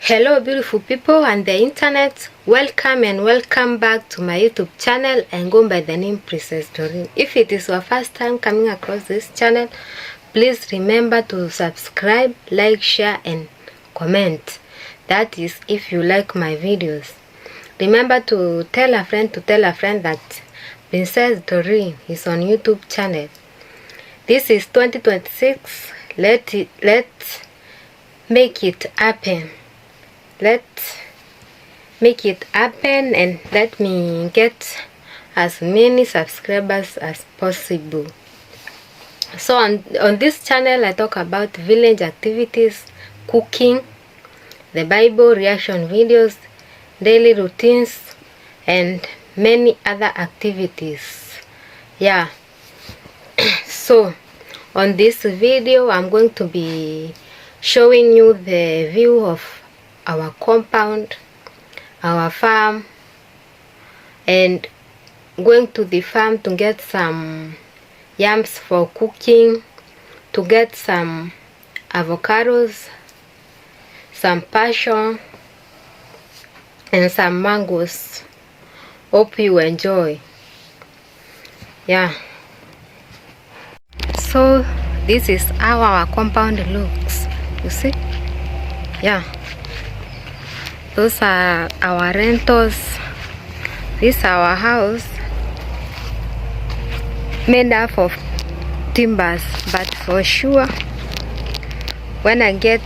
Hello beautiful people on the internet, welcome and welcome back to my YouTube channel. And go by the name Princess Doreen. If it is your first time coming across this channel, please remember to subscribe, like, share and comment. That is if you like my videos. Remember to tell a friend that Princess Doreen is on YouTube channel. This is 2026. Let's make it happen. Let's make it happen and let me get as many subscribers as possible. So on this channel I talk about village activities, cooking, the Bible, reaction videos, daily routines and many other activities. Yeah. So on this video I'm going to be showing you the view of our compound, our farm, and going to the farm to get some yams for cooking, to get some avocados, some passion and some mangoes. Hope you enjoy. Yeah, so this is how our compound looks, you see. Yeah, those are our rentals. This is our house made up of timbers, but for sure when I get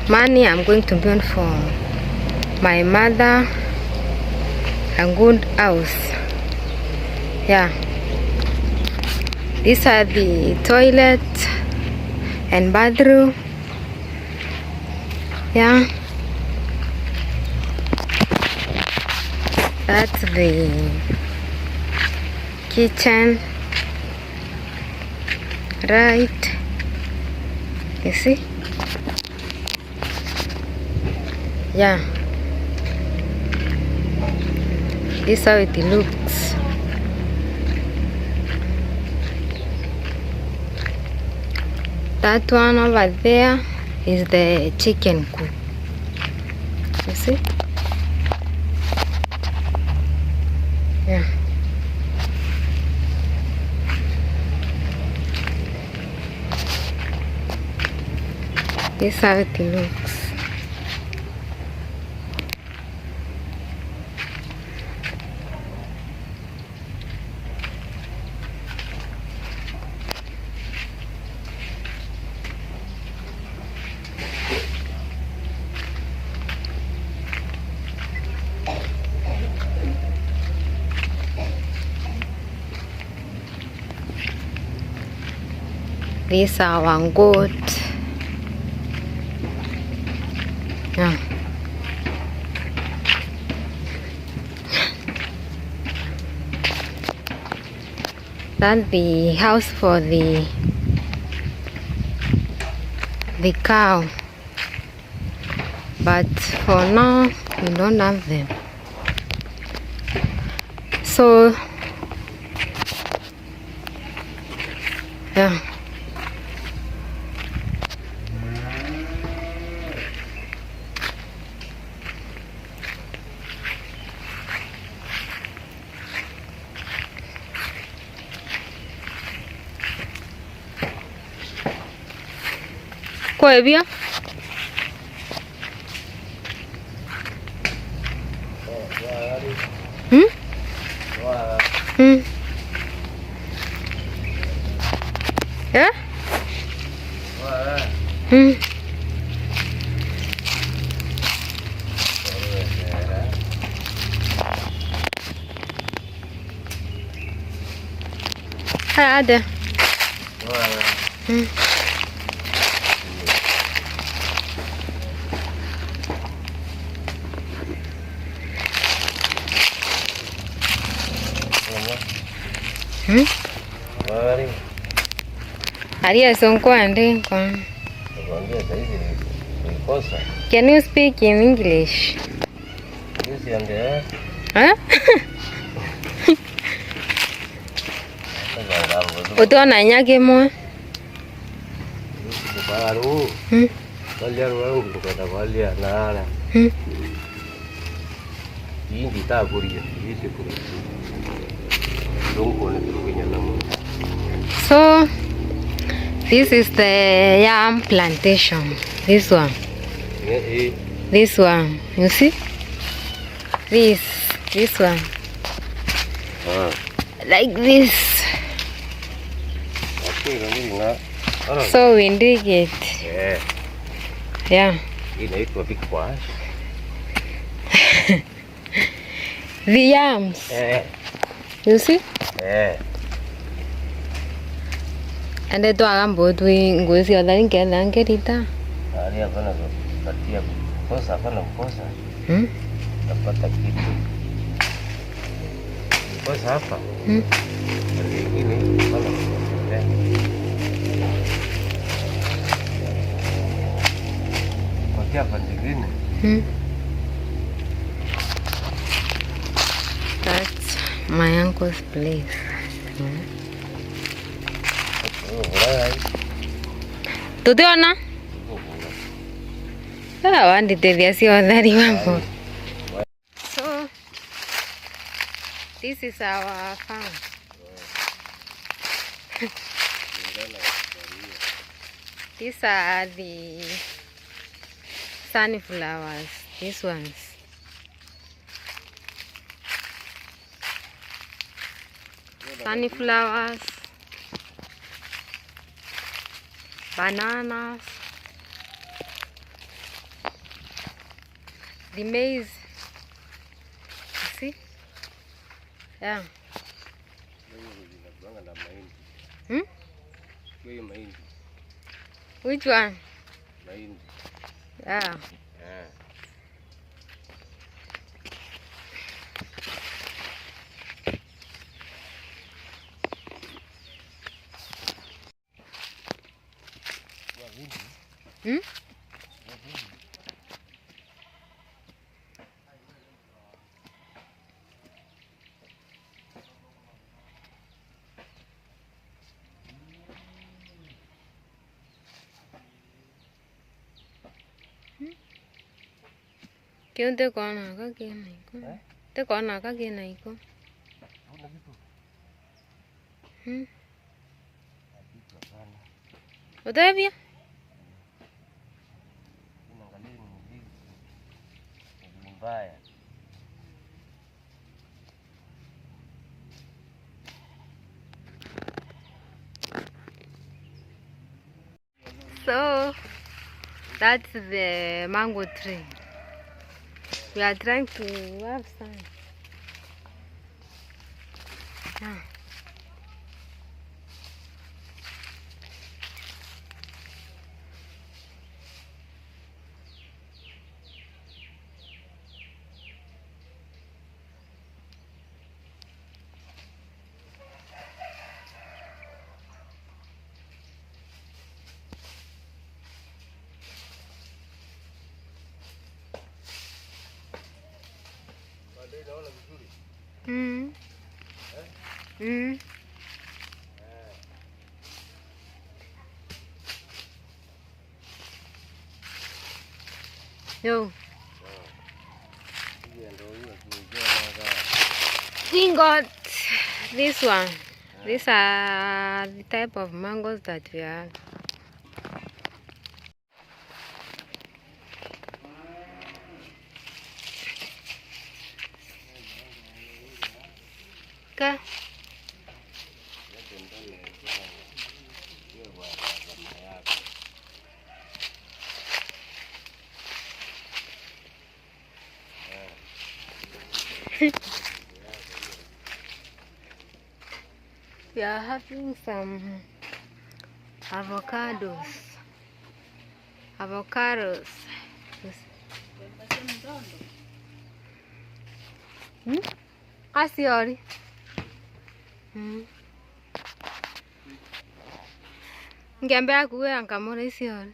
money I'm going to build for my mother a good house. Yeah, these are the toilet and bathroom. Yeah, that's the kitchen, right? You see? Yeah, this is how it looks. That one over there is the chicken coop. You see? Yeah. This is how it looks. This is our goat. Yeah. That's the house for the cow, but for now we don't have them. So yeah, kwa hivyo yeah. Ada. Aria sonkwande kon. Can you speak in English? Huh? Utona nyake mo. So this is the yam plantation. This one. This one. You see? This one. Like this. So we dig it. Yeah. The yams. You see? And the dog both doing goes your line and get it down. That's my uncle's place. Tudiona? So this is our farm. These are the sunflowers. These ones. Sunflowers, bananas, the maize. You see? Yeah. Which one? Yeah. Kêu tới con nào cái kia này con. Tới con nào cái kia này con. Ở đây bia. So that's the mango tree. We are trying to have some. Yeah. Yo. We got this one. These are the type of mangoes that we have. Okay. We are having some avocados. Asiori. Ngiambia kuwe ankamora isiori.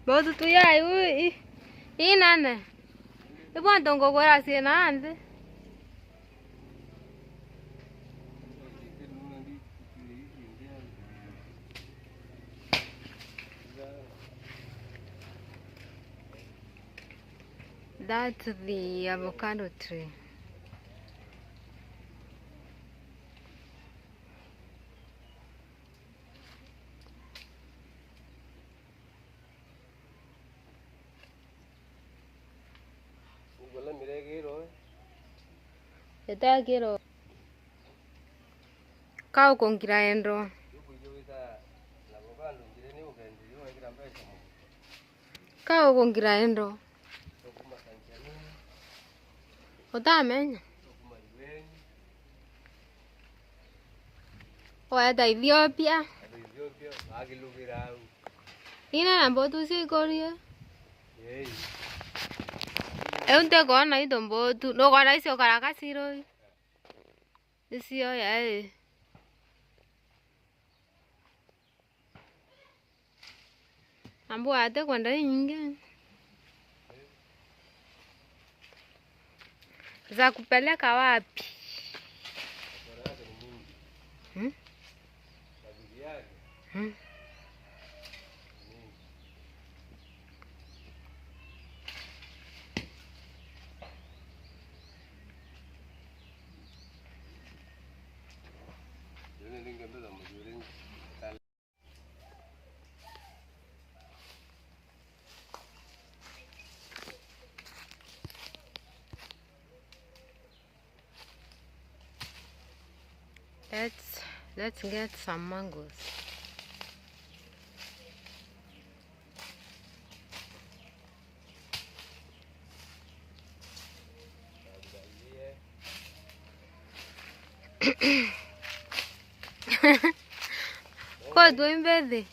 Bodu tu ya i nane. Ibu ndongo gora sina ande. That's the avocado tree. Ito kau con kiraendo. Kau con kiraendo. Otame. O ata Ethiopia. Ina nambo tu si Korea. Unte kona ito mbotu. No kona isi okarakasiro. Isi yo ya Ambu ate kwenda nyingi za kupeleka wapi? Let's get some mangoes. Kwa duimbezi.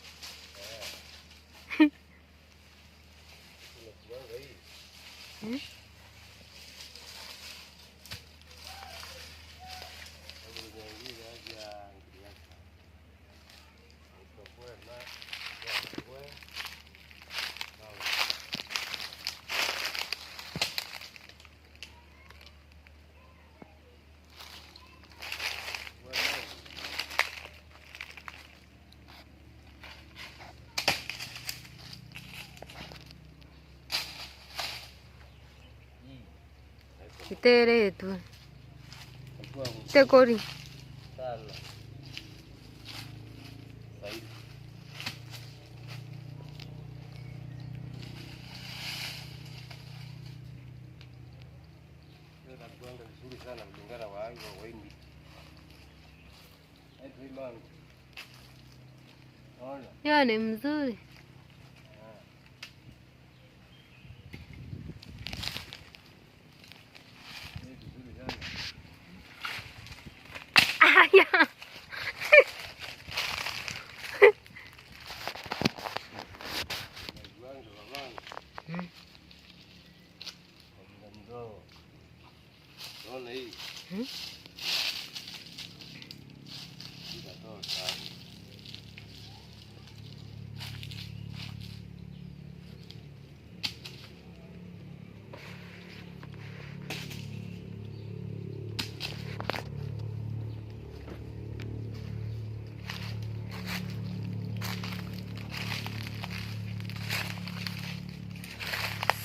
Itere tu. Te kori. Ya ni mzuri. Ya.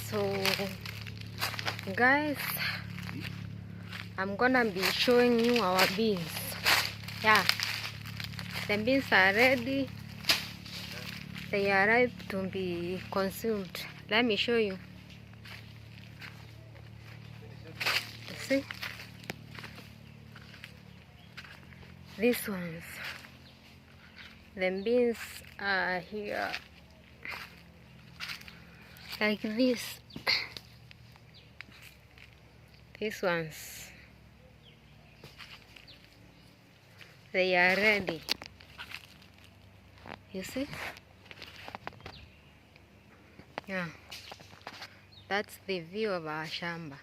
So guys, I'm gonna be showing you our beans. Yeah, the beans are ready. They are ripe to be consumed. Let me show you. See, these ones, the beans are here like this. These ones, they are ready. You see? Yeah, that's the view of our shamba.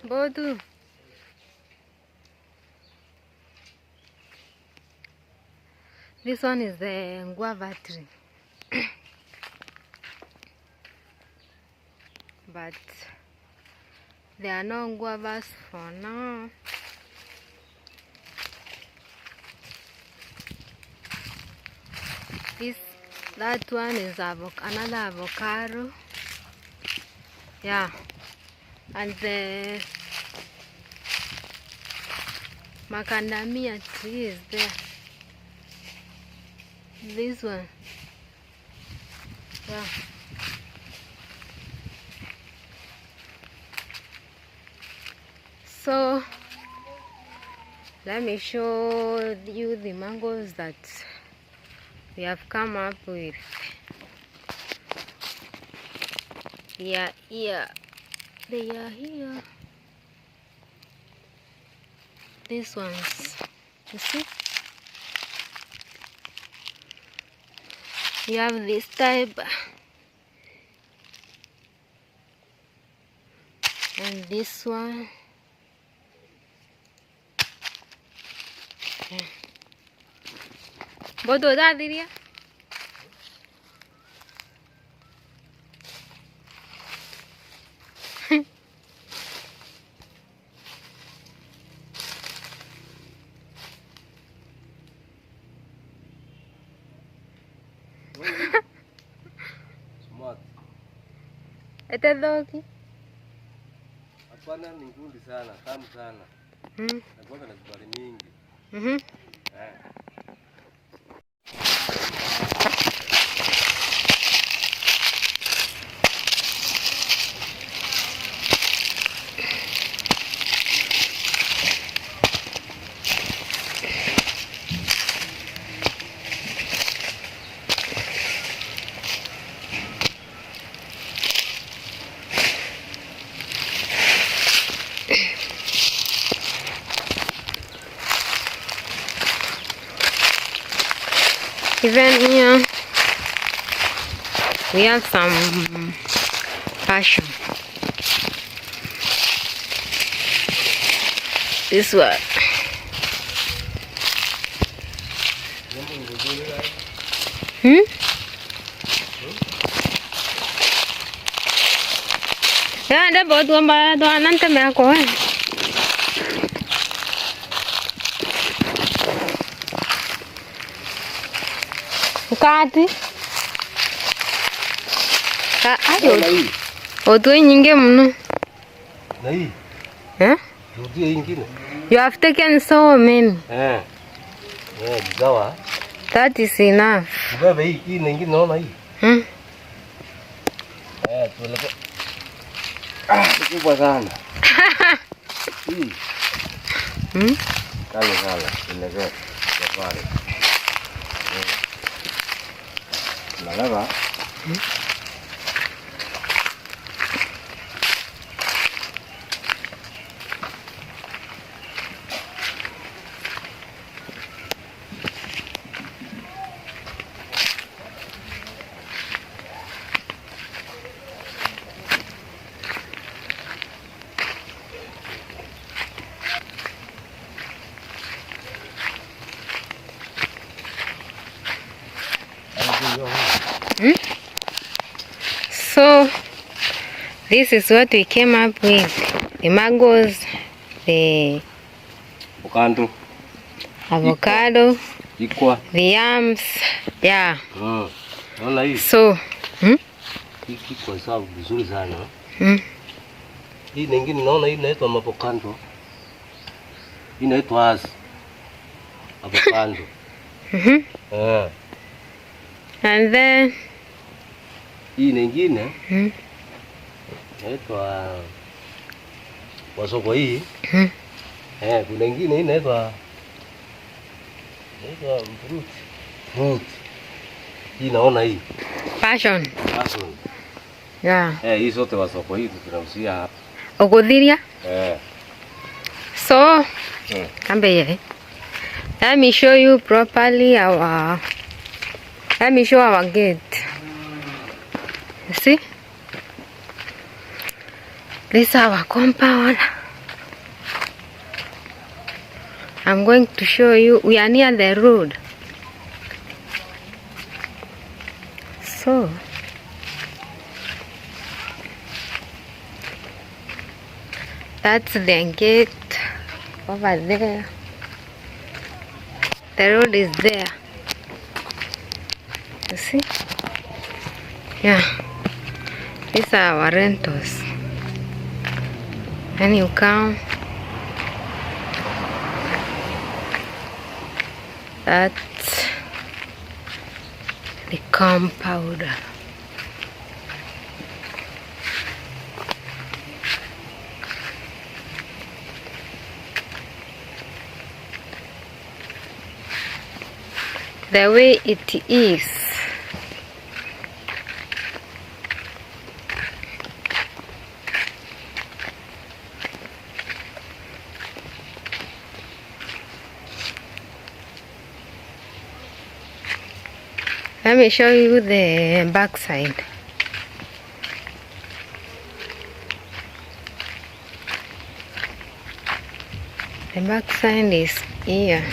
Bodu. This one is the guava tree. but there are no guavas for now. That one is another avocado. Yeah, and the macadamia tree is there. This one. Yeah. So let me show you the mangoes that we have come up with. Yeah, they are here. These ones, you see? You have this type and this one. What do that, Diria? Smart. Ete doki? Hapana, ni ngundi sana, tamu sana. Nakuwa na sukari mingi. Even here, we have some passion. This one. Yeah, the boat one by the one and the Kati. Ayo. Otu nyingi mno. Na hii. Otu nyingine. You have taken so many. Sawa. That is enough. Baba hii nyingine naona hii. Tueleke. Kubwa sana. Hii. Kale tueleke. Safari. Nalaba. So this is what we came up with: the mangoes, the avocado, the yams. Yeah. So Iko sawa vizuri sana. Hii nyingine naona hii inaitwa avocado. Hii inaitwa avocado. And then hii nyingine inaitwa wasoko hii. Kuna nyingine hii inaitwa fruit. Hii naona hii passion. Yeah. Hii zote wasoko hii tunausia hapa. Ogothiria? So come here. Let me show you properly let me show our gate. You see? This is our compound. I'm going to show you. We are near the road. So That's the gate over there. The road is there. You see? Yeah. These are our rentals. Then you come. That's the compound. The way it is. Let me show you the back side. The back side is here.